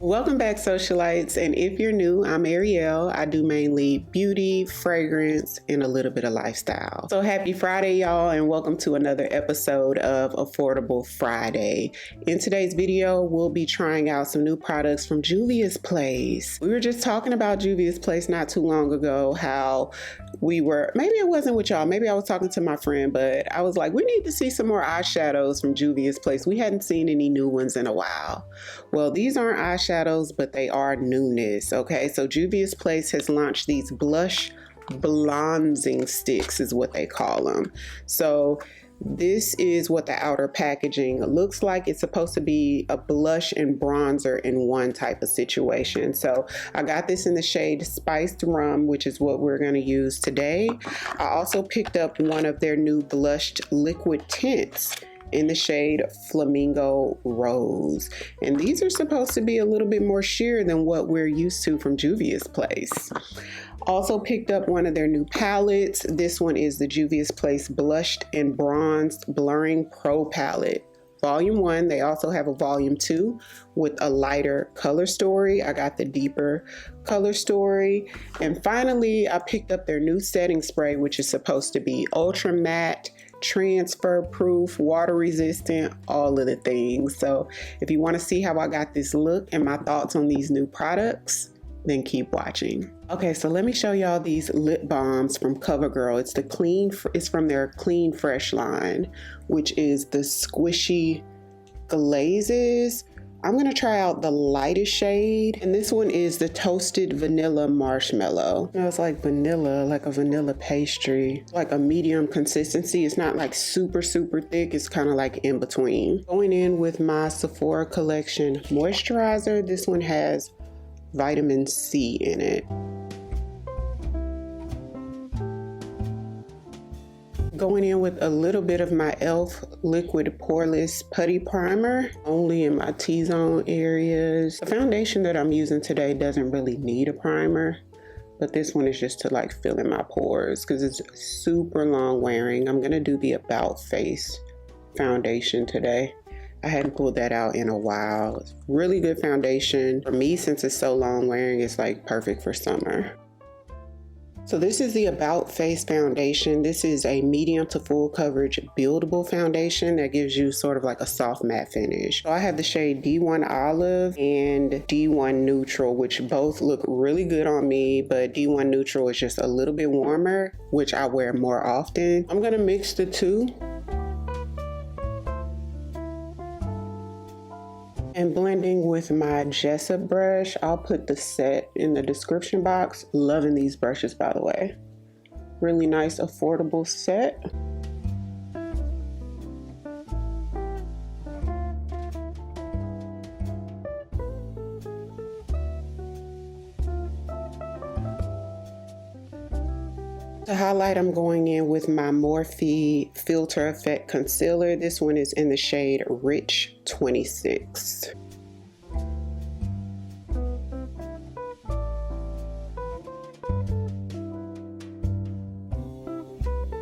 Welcome back, socialites, and if you're new, I'm Ariell. I do mainly beauty, fragrance, and a little bit of lifestyle. So happy Friday, y'all, and welcome to another episode of Affordable Friday. In today's video, we'll be trying out some new products from Juvia's Place. We were just talking about Juvia's Place not too long ago, how maybe it wasn't with y'all, maybe I was talking to my friend, but I was like, we need to see some more eyeshadows from Juvia's Place. We hadn't seen any new ones in a while. Well, these aren't eyeshadows, but they are newness, okay? So Juvia's Place has launched these blush Blonzing Sticks is what they call them. So this is what the outer packaging looks like. It's supposed to be a blush and bronzer in one type of situation. So I got this in the shade Spiced Rum, which is what we're going to use today. I also picked up one of their new blushed liquid tints in the shade Flamingo Rose. And these are supposed to be a little bit more sheer than what we're used to from Juvia's Place. Also picked up one of their new palettes. This one is the Juvia's Place Blushed and Bronzed Blurring Pro Palette. Volume 1. They also have a Volume 2 with a lighter color story. I got the deeper color story. And finally, I picked up their new setting spray, which is supposed to be ultra matte, transfer proof, water resistant, all of the things. So if you want to see how I got this look and my thoughts on these new products, then keep watching. Okay, so let me show y'all these lip balms from Covergirl. It's from their Clean Fresh line, which is the squishy glazes. I'm gonna try out the lightest shade, and this one is the Toasted Vanilla Marshmallow. It's like vanilla, like a vanilla pastry, like a medium consistency. It's not like super thick, it's kind of like in between. Going in with my Sephora Collection moisturizer. This one has vitamin C in it. Going in with a little bit of my e.l.f. Liquid Poreless Putty Primer, only in my T-zone areas. The foundation that I'm using today doesn't really need a primer, but this one is just to like fill in my pores because it's super long wearing. I'm gonna do the About Face foundation today. I hadn't pulled that out in a while. It's really good foundation. For me, since it's so long wearing, it's like perfect for summer. So this is the About Face foundation. This is a medium to full coverage buildable foundation that gives you sort of like a soft matte finish. So I have the shade D1 Olive and D1 Neutral, which both look really good on me, but D1 Neutral is just a little bit warmer, which I wear more often. I'm gonna mix the two. And blending with my Jessup brush. I'll put the set in the description box. Loving these brushes, by the way. Really nice, affordable set. To highlight, I'm going in with my Morphe Filter Effect Concealer. This one is in the shade Rich 26.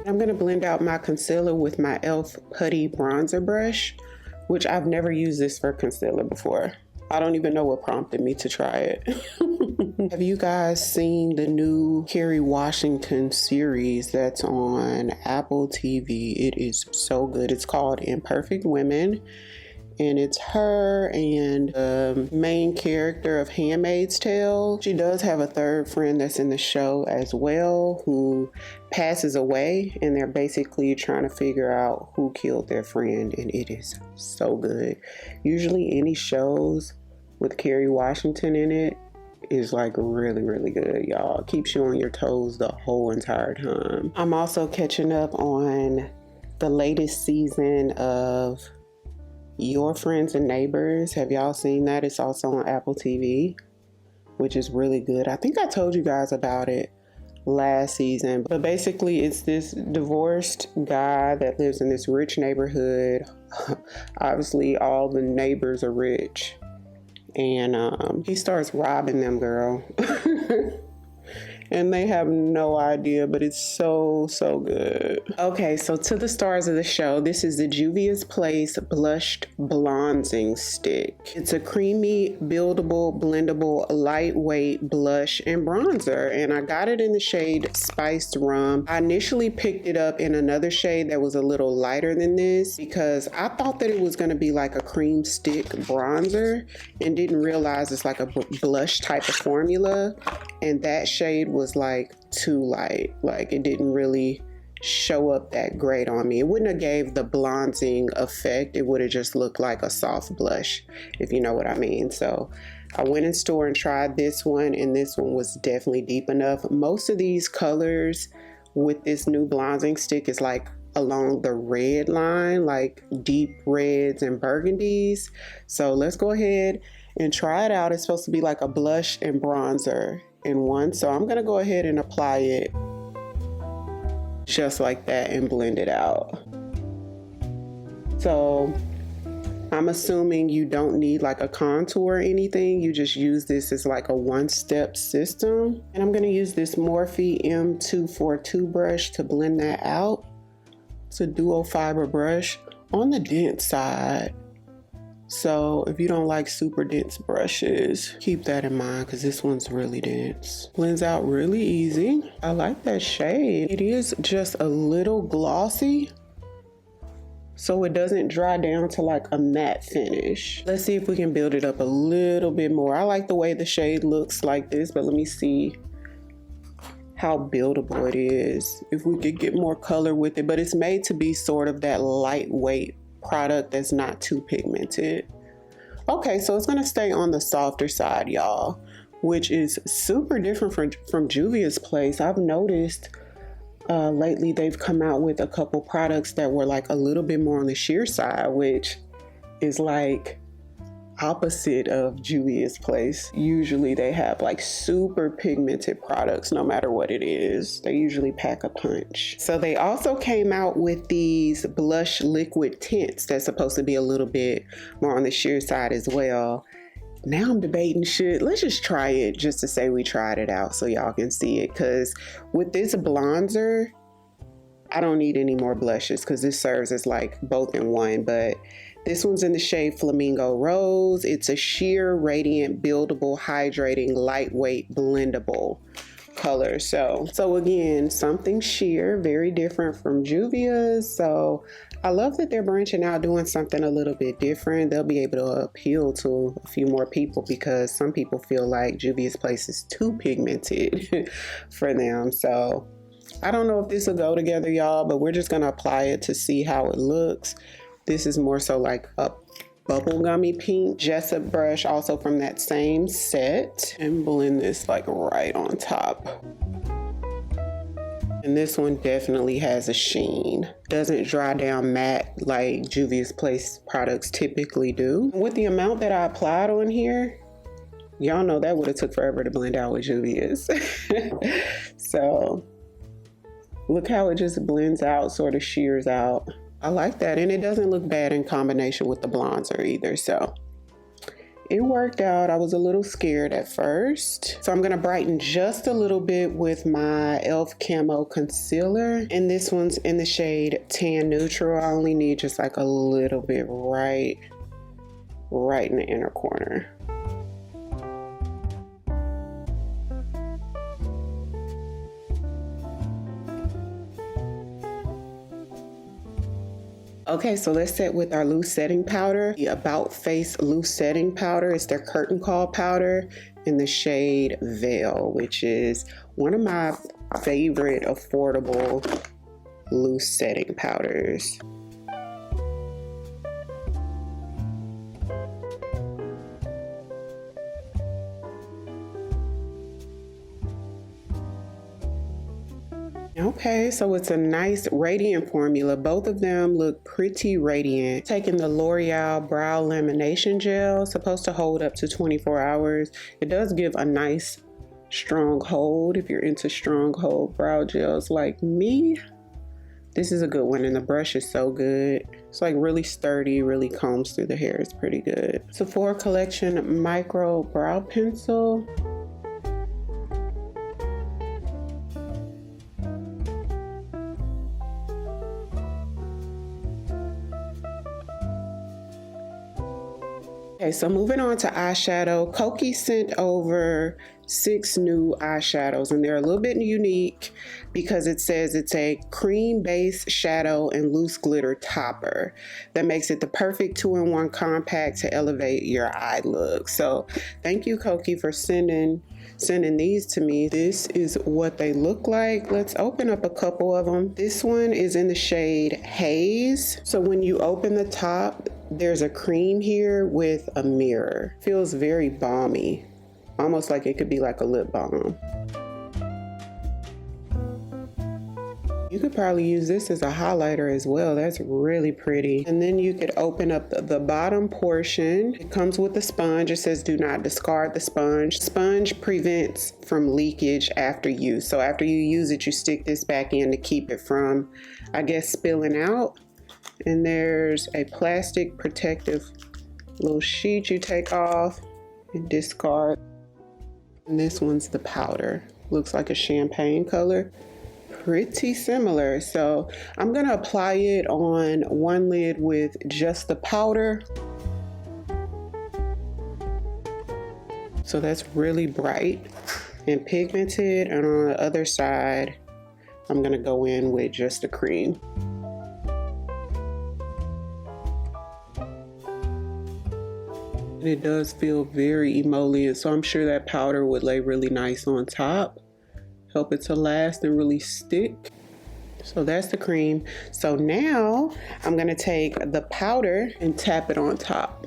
I'm going to blend out my concealer with my e.l.f. Putty Bronzer Brush, which I've never used this for concealer before. I don't even know what prompted me to try it. Have you guys seen the new Kerry Washington series that's on Apple TV? It is so good. It's called Imperfect Women. And it's her and the main character of Handmaid's Tale. She does have a third friend that's in the show as well who passes away, and they're basically trying to figure out who killed their friend, and it is so good. Usually any shows with Kerry Washington in it is like really good, y'all. Keeps you on your toes the whole entire time. I'm also catching up on the latest season of Your Friends and Neighbors. Have y'all seen that? It's also on Apple TV, which is really good. I think I told you guys about it last season, but basically it's this divorced guy that lives in this rich neighborhood. Obviously all the neighbors are rich, and he starts robbing them, girl. and they have no idea, but it's so good. Okay, so to the stars of the show, this is the Juvia's Place Blushed Blonzing Stick. It's a creamy, buildable, blendable, lightweight blush and bronzer, and I got it in the shade Spiced Rum. I initially picked it up in another shade that was a little lighter than this because I thought that it was going to be like a cream stick bronzer and didn't realize it's like a blush type of formula, and that shade was like too light. Like it didn't really show up that great on me. It wouldn't have gave the bronzing effect. It would have just looked like a soft blush, if you know what I mean. So I went in store and tried this one, and this one was definitely deep enough. Most of these colors with this new bronzing stick is like along the red line, like deep reds and burgundies. So let's go ahead and try it out. It's supposed to be like a blush and bronzer in one. So I'm gonna go ahead and apply it just like that and blend it out. So I'm assuming you don't need like a contour or anything. You just use this as like a one-step system. And I'm gonna use this Morphe M242 brush to blend that out. It's a dual fiber brush on the dense side. So if you don't like super dense brushes, keep that in mind because this one's really dense. Blends out really easy. I like that shade. It is just a little glossy, so it doesn't dry down to like a matte finish. Let's see if we can build it up a little bit more. I like the way the shade looks like this, but let me see how buildable it is. If we could get more color with it, but it's made to be sort of that lightweight product that's not too pigmented. Okay, so it's gonna stay on the softer side, y'all, which is super different from Juvia's Place. I've noticed lately they've come out with a couple products that were like a little bit more on the sheer side, which is like opposite of Juvia's Place. Usually they have like super pigmented products no matter what it is. They usually pack a punch. So they also came out with these blush liquid tints that's supposed to be a little bit more on the sheer side as well. Now I'm debating, let's just try it just to say we tried it out so y'all can see it, because with this bronzer I don't need any more blushes because this serves as like both in one. But this one's in the shade Flamingo Rose. It's a sheer, radiant, buildable, hydrating, lightweight, blendable color. So again, something sheer, very different from Juvia's. So I love that they're branching out, doing something a little bit different. They'll be able to appeal to a few more people because some people feel like Juvia's Place is too pigmented for them. So I don't know if this will go together, y'all, but we're just gonna apply it to see how it looks. This is more so like a bubblegummy pink. Jessup brush, also from that same set, and blend this like right on top. And this one definitely has a sheen. Doesn't dry down matte like Juvia's Place products typically do. With the amount that I applied on here, y'all know that would have took forever to blend out with Juvia's. So look how it just blends out, sort of shears out. I like that, and it doesn't look bad in combination with the bronzer either, so it worked out. I was a little scared at first. So I'm gonna brighten just a little bit with my e.l.f. Camo Concealer, and this one's in the shade Tan Neutral. I only need just like a little bit right in the inner corner. Okay, so let's set with our loose setting powder. The About Face loose setting powder is their curtain call powder in the shade Veil, which is one of my favorite affordable loose setting powders. Okay, so it's a nice radiant formula. Both of them look pretty radiant. Taking the L'Oreal Brow Lamination Gel, supposed to hold up to 24 hours. It does give a nice strong hold if you're into strong hold brow gels like me. This is a good one, and the brush is so good. It's like really sturdy, really combs through the hair. It's pretty good. Sephora Collection Micro Brow Pencil. Okay, so moving on to eyeshadow, Kokie sent over 6 new eyeshadows, and they're a little bit unique because it says it's a cream base shadow and loose glitter topper that makes it the perfect 2-in-1 compact to elevate your eye look. So thank you, Kokie, for sending these to me. This is what they look like. Let's open up a couple of them. This one is in the shade Haze. So when you open the top, there's a cream here with a mirror. Feels very balmy. Almost like it could be like a lip balm. You could probably use this as a highlighter as well. That's really pretty. And then you could open up the bottom portion. It comes with a sponge. It says do not discard the sponge. Sponge prevents from leakage after use. So after you use it, you stick this back in to keep it from, I guess, spilling out. And there's a plastic protective little sheet you take off and discard. And this one's the powder. Looks like a champagne color. Pretty similar. So I'm gonna apply it on one lid with just the powder. So that's really bright and pigmented. And on the other side, I'm gonna go in with just the cream. It does feel very emollient, so I'm sure that powder would lay really nice on top, help it to last and really stick. So that's the cream. So now I'm gonna take the powder and tap it on top.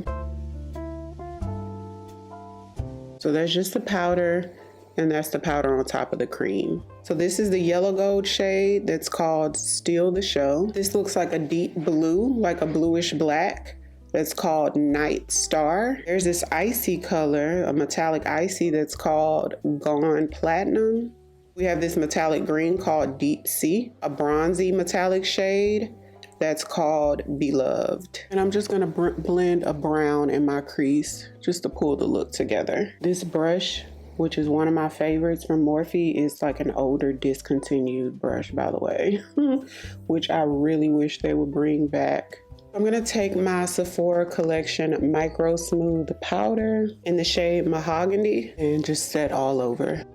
So that's just the powder, and that's the powder on top of the cream. So this is the yellow gold shade that's called Steal the Show. This looks like a deep blue, like a bluish black. That's called Night Star. There's this icy color, a metallic icy, that's called Gone Platinum. We have this metallic green called Deep Sea, a bronzy metallic shade that's called Beloved. And I'm just gonna blend a brown in my crease just to pull the look together. This brush, which is one of my favorites from Morphe, is like an older discontinued brush, by the way, which I really wish they would bring back. I'm gonna take my Sephora collection Micro Smooth powder in the shade Mahogany and just set all over.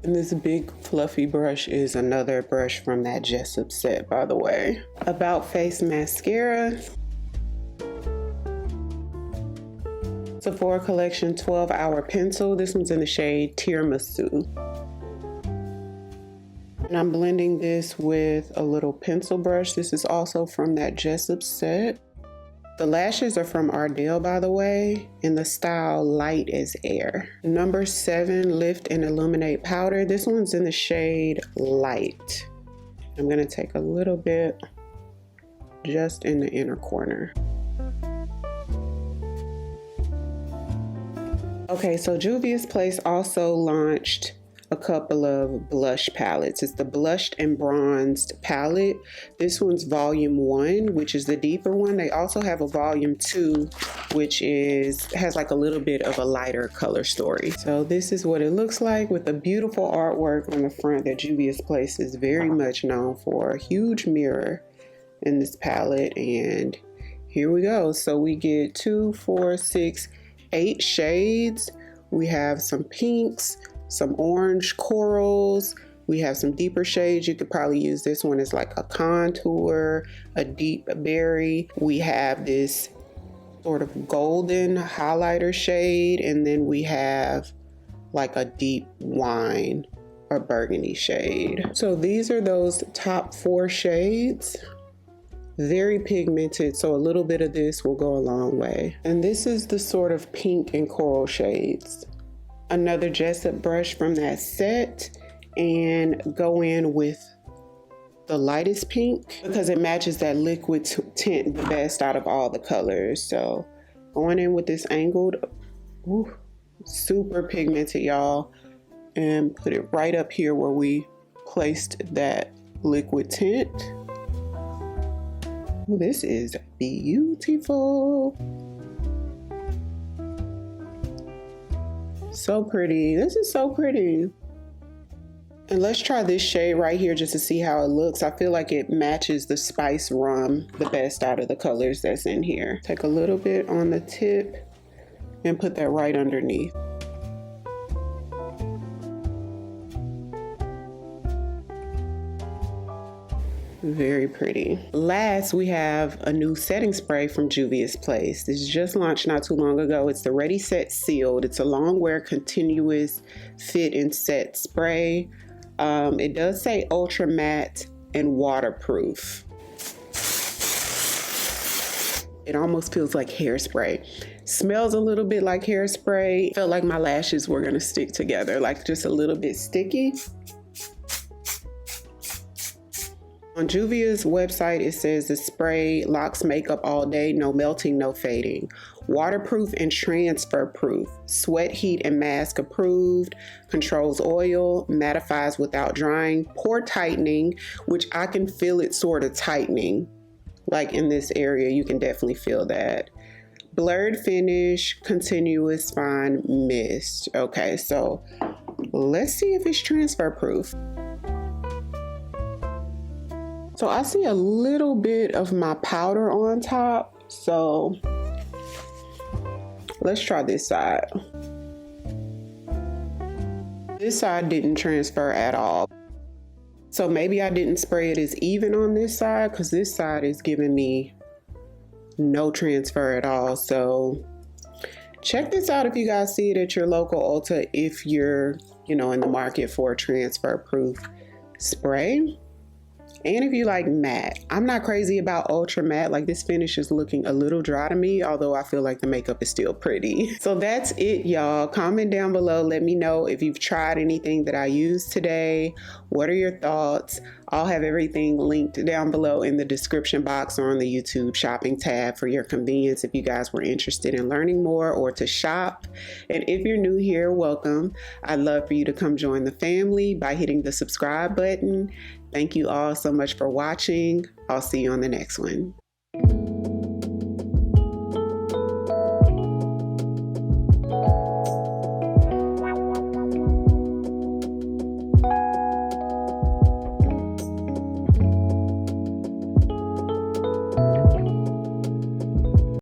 And this big fluffy brush is another brush from that Jessup set, by the way. About Face mascara. Sephora collection 12-hour pencil. This one's in the shade Tiramisu. And I'm blending this with a little pencil brush. This is also from that Jessup set. The lashes are from Ariell, by the way, in the style Light as Air. Number 7 Lift and Illuminate powder. This one's in the shade Light. I'm gonna take a little bit just in the inner corner. Okay, so Juvia's Place also launched a couple of blush palettes. It's the Blushed and Bronzed palette. This one's volume 1, which is the deeper one. They also have a volume 2, which has like a little bit of a lighter color story. So this is what it looks like with the beautiful artwork on the front that Juvia's Place is very much known for. A huge mirror in this palette, and here we go. So we get 2, 4, 6, 8 shades. We have some pinks, some orange corals. We have some deeper shades. You could probably use this one as like a contour, a deep berry. We have this sort of golden highlighter shade, and then we have like a deep wine or burgundy shade. So these are those top 4 shades. Very pigmented, so a little bit of this will go a long way. And this is the sort of pink and coral shades. Another Jessup brush from that set, and go in with the lightest pink because it matches that liquid tint the best out of all the colors. So going in with this angled, super pigmented, y'all, and put it right up here where we placed that liquid tint. Ooh, this is beautiful. So pretty. This is so pretty. And let's try this shade right here just to see how it looks. I feel like it matches the spice rum the best out of the colors that's in here. Take a little bit on the tip and put that right underneath. Very pretty. Last, we have a new setting spray from Juvia's Place. This just launched not too long ago. It's the Ready Set Sealed. It's a long wear continuous fit and set spray. It does say ultra matte and waterproof. It almost feels like hairspray. Smells a little bit like hairspray. Felt like my lashes were gonna stick together, like just a little bit sticky. On Juvia's website, it says the spray locks makeup all day, no melting, no fading. Waterproof and transfer proof. Sweat, heat, and mask approved. Controls oil. Mattifies without drying. Pore tightening, which I can feel it sort of tightening. Like in this area, you can definitely feel that. Blurred finish, continuous fine mist. Okay, so let's see if it's transfer proof. So I see a little bit of my powder on top, so let's try this side. This side didn't transfer at all. So maybe I didn't spray it as even on this side, because this side is giving me no transfer at all. So check this out if you guys see it at your local Ulta, if you're, in the market for a transfer proof spray. And if you like matte, I'm not crazy about ultra matte. Like, this finish is looking a little dry to me, although I feel like the makeup is still pretty. So that's it, y'all. Comment down below. Let me know if you've tried anything that I used today. What are your thoughts? I'll have everything linked down below in the description box or on the YouTube shopping tab for your convenience if you guys were interested in learning more or to shop. And if you're new here, welcome. I'd love for you to come join the family by hitting the subscribe button. Thank you all so much for watching. I'll see you on the next one.